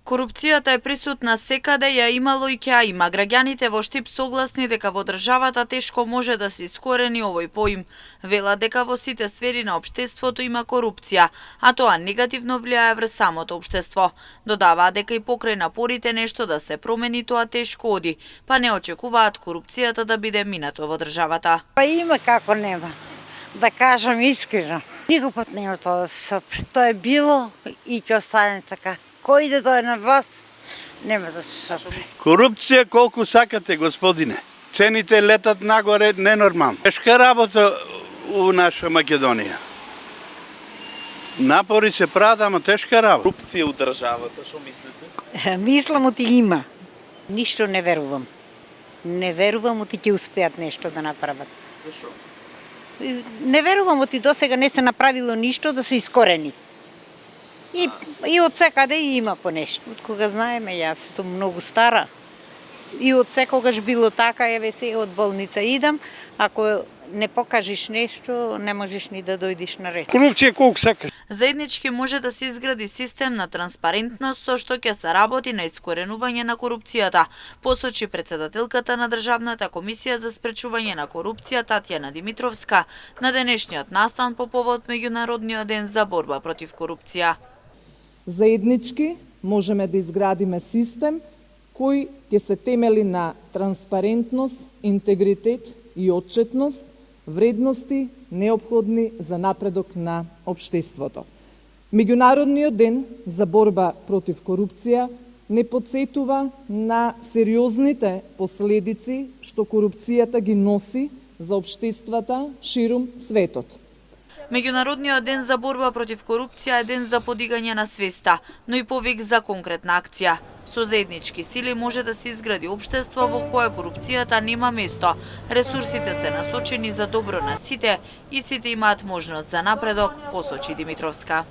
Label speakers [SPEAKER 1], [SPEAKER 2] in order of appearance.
[SPEAKER 1] Корупцијата е присутна секаде, ја имало и ќе ја има. Граѓаните во Штип согласни дека во државата тешко може да се искорени овој поим. Велат дека во сите сфери на општеството има корупција, а тоа негативно влијае врз самото општество. Додаваат дека и покрај напорите нешто да се промени, тоа тешко оди, па не очекуваат корупцијата да биде минато во државата.
[SPEAKER 2] Па има како нема. Да кажам искрено. Никогпат нема тоа да се сопре. Тоа е било и ќе остане така. Кој да дое на власт, нема да се сопре.
[SPEAKER 3] Корупција колку сакате, господине. Цените летат нагоре ненормално. Тешка работа у наша Македонија. Напори се прават, ама тешка работа.
[SPEAKER 4] Корупција у државата, што мислите?
[SPEAKER 2] Мислам оти има. Ништо не верувам. Не верувам оти ќе успеат нешто да направат.
[SPEAKER 4] Зашо?
[SPEAKER 2] Не верувам оти досега не се направило ништо да се искорени. И од секаде има по нешто. Од кога знаеме, јас сум многу стара. И од секогаш било така, еве се од болница идам, ако не покажеш нешто, не можеш ни да дојдеш на ред.
[SPEAKER 5] Корупција колку сакаш.
[SPEAKER 1] Заеднички може да се изгради систем на транспарентност со што ќе се работи на искоренување на корупцијата, посочи претседателката на Државната комисија за спречување на корупција Татјана Димитровска на денешниот настан по повод Меѓународниот ден за борба против корупција.
[SPEAKER 6] Заеднички можеме да изградиме систем кој ќе се темели на транспарентност, интегритет и отчетност, вредности неопходни за напредок на општеството. Меѓународниот ден за борба против корупција не потсетува на сериозните последици што корупцијата ги носи за општествата ширум светот.
[SPEAKER 1] Меѓународниот ден за борба против корупција е ден за подигање на свеста, но и повик за конкретна акција. Со заеднички сили може да се изгради општество во кое корупцијата нема место, ресурсите се насочени за добро на сите и сите имаат можност за напредок, посочи Димитровска.